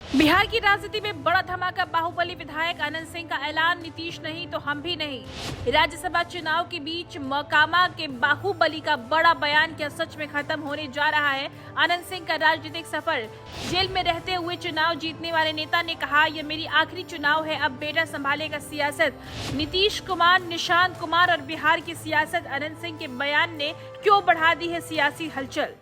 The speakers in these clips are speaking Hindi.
बिहार की राजनीति में बड़ा धमाका, बाहुबली विधायक आनंद सिंह का ऐलान, नीतीश नहीं तो हम भी नहीं। राज्यसभा चुनाव के बीच मोकामा के बाहुबली का बड़ा बयान, क्या सच में खत्म होने जा रहा है आनंद सिंह का राजनीतिक सफर? जेल में रहते हुए चुनाव जीतने वाले नेता ने कहा, यह मेरी आखिरी चुनाव है, अब बेटा संभालेगा सियासत। नीतीश कुमार, निशांत कुमार और बिहार की सियासत, आनंद सिंह के बयान ने क्यों बढ़ा दी है सियासी हलचल?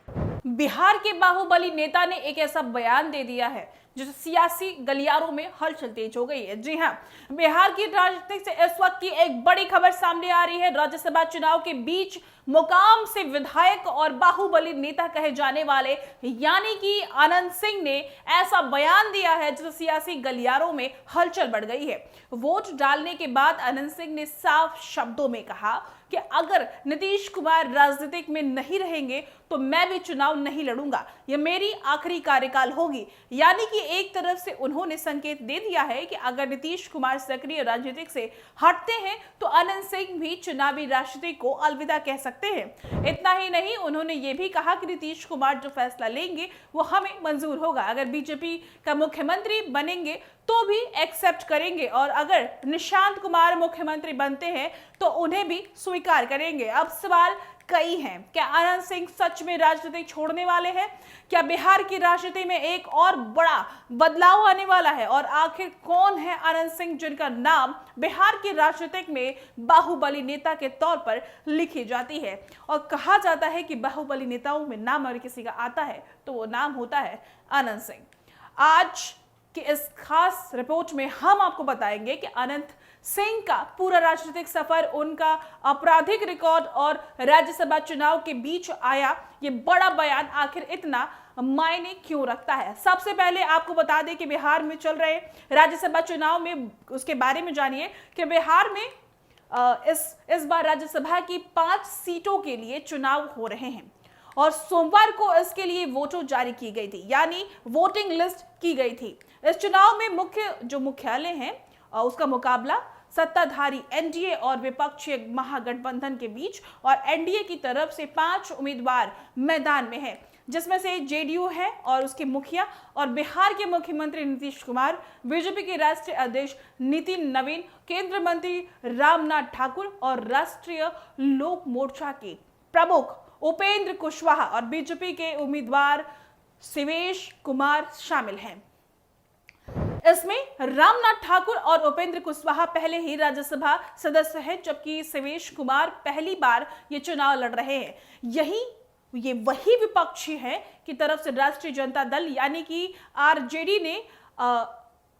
बिहार के बाहुबली नेता ने एक ऐसा बयान दे दिया है जिससे सियासी गलियारों में हलचल तेज हो गई है। जी हां, बिहार की राजनीति से इस वक्त की एक बड़ी खबर सामने आ रही है। राज्यसभा चुनाव के बीच मुकाम से विधायक और बाहुबली नेता कहे जाने वाले यानी कि आनंद सिंह ने ऐसा बयान दिया है जिससे सियासी गलियारों में हलचल बढ़ गई है। वोट डालने के बाद आनंद सिंह ने साफ शब्दों में कहा कि अगर नीतीश कुमार राजनीतिक में नहीं रहेंगे तो मैं भी चुनाव नहीं लड़ूंगा, यह मेरी आखिरी कार्यकाल होगी। यानी कि एक तरफ से उन्होंने संकेत दे दिया है कि अगर नीतीश कुमार सक्रिय राजनीतिक से हटते हैं तो आनंद सिंह भी चुनावी राजनीति को अलविदा कह सकते हैं। इतना ही नहीं, उन्होंने ये भी कहा कि नीतीश कुमार जो फैसला लेंगे वो हमें मंजूर होगा। अगर बीजेपी का मुख्यमंत्री बनेंगे तो भी एक्सेप्ट करेंगे और अगर निशांत कुमार मुख्यमंत्री बनते हैं तो उन्हें भी स्वीकार करेंगे। अब सवाल कई हैं, क्या आनंद सिंह सच में राजनीति छोड़ने वाले हैं? क्या बिहार की राजनीति में एक और बड़ा बदलाव आने वाला है? और आखिर कौन है आनंद सिंह जिनका नाम बिहार की राजनीति में बाहुबली नेता के तौर पर लिखी जाती है? और कहा जाता है कि बाहुबली नेताओं में नाम अगर किसी का आता है तो वो नाम होता है आनंद सिंह। आज कि इस खास रिपोर्ट में हम आपको बताएंगे कि आनंद सिंह का पूरा राजनीतिक सफर, उनका आपराधिक रिकॉर्ड और राज्यसभा चुनाव के बीच आया ये बड़ा बयान आखिर इतना मायने क्यों रखता है। सबसे पहले आपको बता दें कि बिहार में चल रहे राज्यसभा चुनाव में उसके बारे में जानिए कि बिहार में इस बार राज्यसभा की 5 सीटों के लिए चुनाव हो रहे हैं और सोमवार को इसके लिए वोटों जारी की गई थी, यानी वोटिंग लिस्ट की गई थी। इस चुनाव में मुख्यालय है उसका मुकाबला सत्ताधारी एनडीए और विपक्षी महागठबंधन के बीच और एनडीए की तरफ से 5 उम्मीदवार मैदान में हैं, जिसमें से जेडीयू है और उसके मुखिया और बिहार के मुख्यमंत्री नीतीश कुमार, बीजेपी के राष्ट्रीय अध्यक्ष नितिन नवीन, केंद्रीय मंत्री रामनाथ ठाकुर और राष्ट्रीय लोक मोर्चा के प्रमुख उपेंद्र कुशवाहा और बीजेपी के उम्मीदवार शिवेश कुमार शामिल हैं। इसमें रामनाथ ठाकुर और उपेंद्र कुशवाहा पहले ही राज्यसभा सदस्य हैं, जबकि शिवेश कुमार पहली बार ये चुनाव लड़ रहे हैं। ये वही विपक्षी है की तरफ से राष्ट्रीय जनता दल यानी कि आरजेडी ने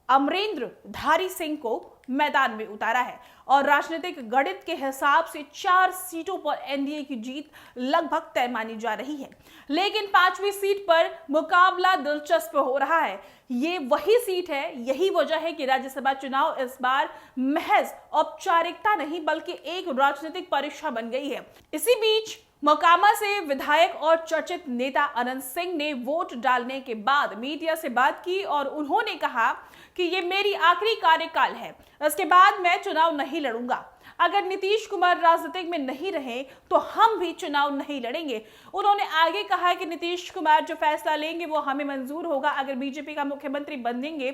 अमरेंद्र धारी सिंह को मैदान में उतारा है और राजनीतिक गणित के हिसाब से 4 सीटों पर एनडीए की जीत लगभग तय मानी जा रही है, लेकिन 5वीं सीट पर मुकाबला दिलचस्प हो रहा है। ये वही सीट है, यही वजह है कि राज्यसभा चुनाव इस बार महज औपचारिकता नहीं बल्कि एक राजनीतिक परीक्षा बन गई है। इसी बीच मोकामा से विधायक और चर्चित नेता आनंद सिंह ने वोट डालने के बाद मीडिया से बात की और उन्होंने कहा कि ये मेरी आखिरी कार्यकाल है, इसके बाद मैं चुनाव नहीं लड़ूंगा। अगर नीतीश कुमार राजनीति में नहीं रहे तो हम भी चुनाव नहीं लड़ेंगे। उन्होंने आगे कहा कि नीतीश कुमार जो फैसला लेंगे वो हमें मंजूर होगा, अगर बीजेपी का मुख्यमंत्री बनेंगे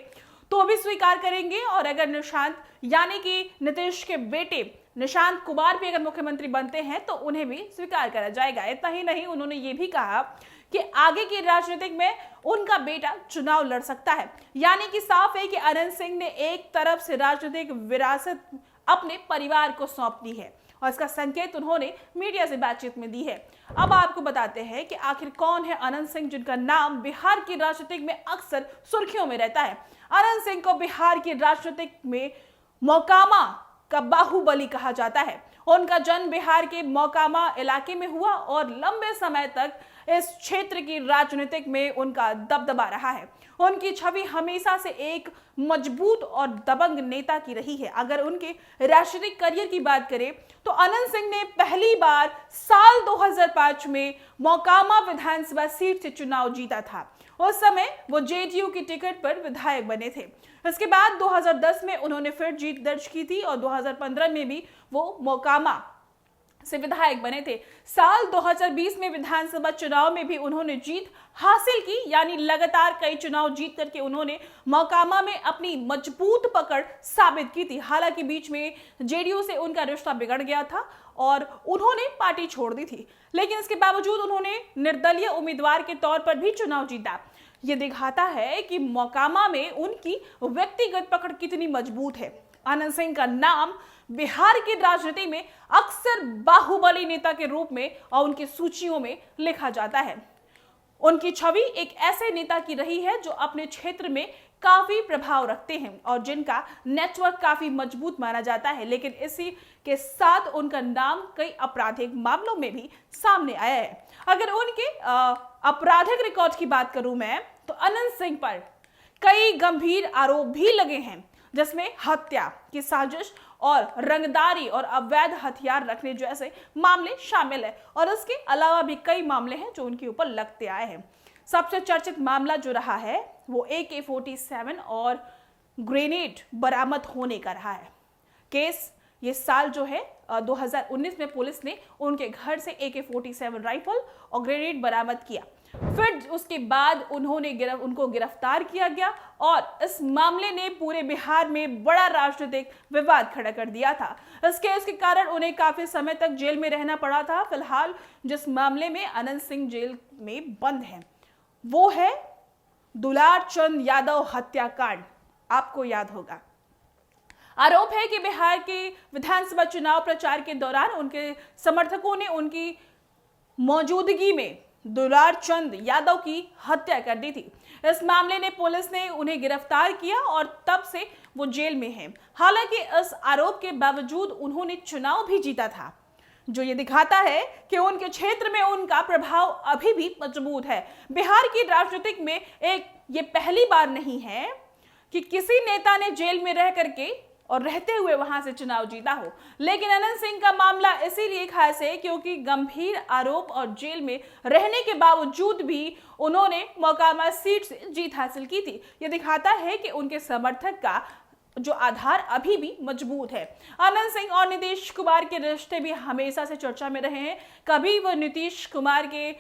तो भी स्वीकार करेंगे और अगर निशांत यानी कि नीतीश के बेटे निशांत कुमार भी अगर मुख्यमंत्री बनते हैं तो उन्हें भी स्वीकार करा जाएगा। इतना ही नहीं, उन्होंने ये भी कहा कि आगे की राजनीति में उनका बेटा चुनाव लड़ सकता है। यानी कि साफ है कि आनंद सिंह ने एक तरफ से राजनीतिक विरासत अपने परिवार को सौंप दी है और इसका संकेत उन्होंने मीडिया से बातचीत में दी है। अब आपको बताते हैं कि आखिर कौन है आनंद सिंह जिनका नाम बिहार की राजनीति में अक्सर सुर्खियों में रहता है। आनंद सिंह को बिहार की राजनीति में मोकामा का बाहुबली कहा जाता है। उनका जन्म बिहार के मोकामा इलाके में हुआ और लंबे समय तक इस क्षेत्र की राजनीति में उनका दबदबा रहा है। उनकी छवि हमेशा से एक मजबूत और दबंग नेता की रही है। अगर उनके राजनीतिक करियर की बात करें तो आनंद सिंह ने पहली बार साल 2005 में मोकामा विधानसभा सीट से चुनाव जीता था। उस समय वो जेडीयू की टिकट पर विधायक बने थे। इसके बाद 2010 में उन्होंने फिर जीत दर्ज की थी और 2015 में भी वो मोकामा से विधायक बने थे। साल 2020 में विधानसभा चुनाव में भी उन्होंने जीत हासिल की, यानी लगातार कई चुनाव जीत करके उन्होंने मोकामा में अपनी मजबूत पकड़ साबित की थी। हालांकि बीच में जेडीयू से उनका रिश्ता बिगड़ गया था और उन्होंने पार्टी छोड़ दी थी, लेकिन इसके बावजूद उन्होंने निर्दलीय उम्मीदवार के तौर पर भी चुनाव जीता। यह दिखाता है कि मोकामा में उनकी व्यक्तिगत पकड़ कितनी मजबूत है। आनंद सिंह का नाम बिहार की राजनीति में अक्सर बाहुबली नेता के रूप में और उनकी सूचियों में लिखा जाता है। उनकी छवि एक ऐसे नेता की रही है जो अपने क्षेत्र में काफी प्रभाव रखते हैं और जिनका नेटवर्क काफी मजबूत माना जाता है, लेकिन इसी के साथ उनका नाम कई आपराधिक मामलों में भी सामने आया है। अगर उनके आपराधिक रिकॉर्ड की बात करूं मैं, तो आनंद सिंह पर कई गंभीर आरोप भी लगे हैं, जिसमें हत्या की साजिश और रंगदारी और अवैध हथियार रखने जैसे मामले शामिल है, और इसके अलावा भी कई मामले हैं जो उनके ऊपर लगते आए हैं। सबसे चर्चित मामला जो रहा है वो AK-47 और ग्रेनेड बरामद होने का रहा है। केस ये साल जो है 2019 में पुलिस ने उनके घर से AK-47 राइफल और ग्रेनेड बरामद किया। फिर उसके बाद उनको गिरफ्तार किया गया और इस मामले ने पूरे बिहार में बड़ा राजनीतिक विवाद खड़ा कर दिया था। इस केस के कारण उन्हें काफी समय तक जेल में रहना पड़ा था। फिलहाल जिस मामले में आनंद सिंह जेल में बंद हैं वो है दुलार चंद यादव हत्याकांड। आपको याद होगा, आरोप है कि बिहार के विधानसभा चुनाव प्रचार के दौरान उनके समर्थकों ने उनकी मौजूदगी में दुलार चंद यादव की हत्या कर दी थी। इस मामले ने पुलिस ने उन्हें गिरफ्तार किया और तब से वो जेल में हैं। हालांकि इस आरोप के बावजूद उन्होंने चुनाव भी जीता था, जो ये दिखाता है कि उनके क्षेत्र में उनका प्रभाव अभी भी मजबूत है। बिहार की राजनीतिक में ये पहली बार नहीं है कि किसी नेता ने जेल में रह करके और रहते हुए वहां से चुनाव जीता हो, लेकिन आनंद सिंह का मामला इसीलिए खास है क्योंकि गंभीर आरोप और जेल में रहने के बावजूद भी उन्होंने मोकामा सीट से जीत हासिल की थी। यह दिखाता है कि उनके समर्थक का जो आधार अभी भी मजबूत है। आनंद सिंह और नीतीश कुमार के रिश्ते भी हमेशा से चर्चा में रहे हैं। कभी वो नीतीश कुमार के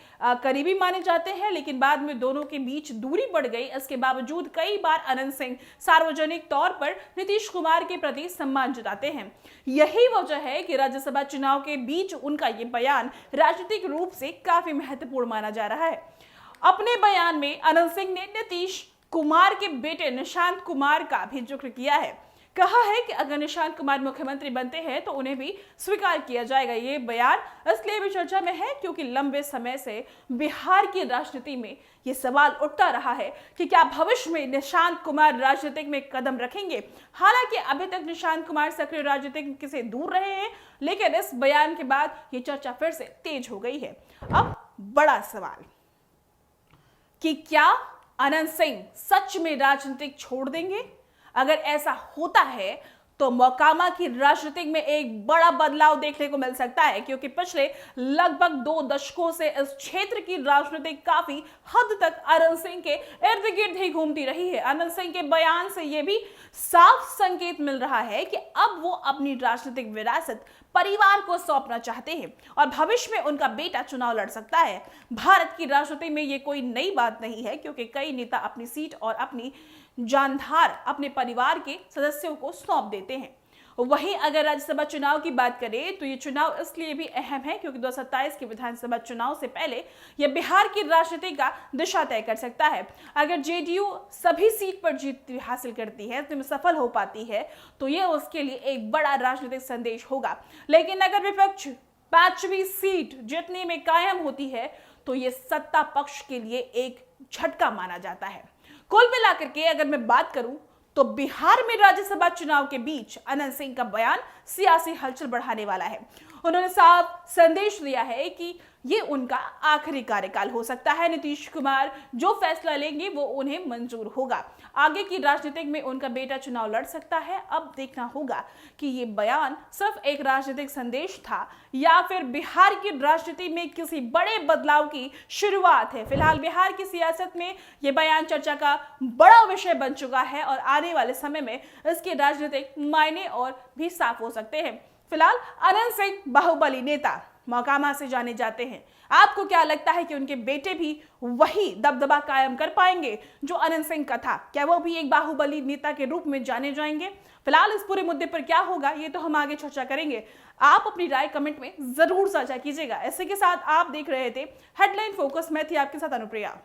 करीबी माने जाते हैं, लेकिन बाद में दोनों के बीच दूरी बढ़ गई। इसके बावजूद कई बार आनंद सिंह सार्वजनिक तौर पर नीतीश कुमार के प्रति सम्मान जताते हैं। यही वजह है कि राज्यसभा चुनाव के बीच उनका ये बयान राजनीतिक रूप से काफी महत्वपूर्ण माना जा रहा है। अपने बयान में आनंद सिंह ने नीतीश कुमार के बेटे निशांत कुमार का भी जिक्र किया है। कहा है कि अगर निशांत कुमार मुख्यमंत्री बनते हैं तो उन्हें भी स्वीकार किया जाएगा। ये बयान इसलिए भी चर्चा में है क्योंकि लंबे समय से बिहार की राजनीति में ये सवाल उठता रहा है कि क्या भविष्य में निशांत कुमार राजनीतिक में कदम रखेंगे। हालांकि अभी तक निशांत कुमार सक्रिय राजनीति से दूर रहे हैं, लेकिन इस बयान के बाद ये चर्चा फिर से तेज हो गई है। अब बड़ा सवाल कि क्या आनंद सिंह सच में राजनीतिक छोड़ देंगे? अगर ऐसा होता है तो मोकामा की राजनीति में एक बड़ा बदलाव देखने को मिल सकता है, क्योंकि पिछले लगभग 2 दशकों से इस क्षेत्र की राजनीति काफी हद तक आनंद सिंह के इर्द गिर्द ही घूमती रही है। आनंद सिंह के बयान से यह भी साफ संकेत मिल रहा है कि अब वो अपनी राजनीतिक विरासत परिवार को सौंपना चाहते हैं और भविष्य में उनका बेटा चुनाव लड़ सकता है। भारत की राजनीति में ये कोई नई बात नहीं है, क्योंकि कई नेता अपनी सीट और अपनी जानधार अपने परिवार के सदस्यों को सौंप देते हैं। वहीं अगर राज्यसभा चुनाव की बात करें तो ये चुनाव इसलिए भी अहम है क्योंकि 2027 के विधानसभा चुनाव से पहले यह बिहार की राजनीति का दिशा तय कर सकता है। अगर जेडीयू सभी सीट पर जीत हासिल करती है, इसमें सफल हो पाती है, तो यह उसके लिए एक बड़ा राजनीतिक संदेश होगा। लेकिन अगर विपक्ष 5वीं सीट जीतने में कायम होती है तो यह सत्ता पक्ष के लिए एक झटका माना जाता है। कुल मिलाकर के अगर मैं बात करूं तो बिहार में राज्यसभा चुनाव के बीच आनंद सिंह का बयान सियासी हलचल बढ़ाने वाला है। उन्होंने साफ संदेश दिया है कि ये उनका आखिरी कार्यकाल हो सकता है। नीतीश कुमार जो फैसला लेंगे वो उन्हें मंजूर होगा। आगे की राजनीति में उनका बेटा चुनाव लड़ सकता है। अब देखना होगा कि ये बयान सिर्फ एक राजनीतिक संदेश था या फिर बिहार की राजनीति में किसी बड़े बदलाव की शुरुआत है। फिलहाल बिहार की सियासत में ये बयान चर्चा का बड़ा विषय बन चुका है और आने वाले समय में इसके राजनीतिक मायने और भी साफ हो सकते हैं। फिलहाल अनंत सिंह बाहुबली नेता मोकामा से जाने जाते हैं। आपको क्या लगता है कि उनके बेटे भी वही दबदबा कायम कर पाएंगे जो अनंत सिंह का था? क्या वो भी एक बाहुबली नेता के रूप में जाने जाएंगे? फिलहाल इस पूरे मुद्दे पर क्या होगा ये तो हम आगे चर्चा करेंगे। आप अपनी राय कमेंट में जरूर साझा कीजिएगा। ऐसे के साथ आप देख रहे थे हेडलाइन फोकस। मैं थी आपके साथ अनुप्रिया।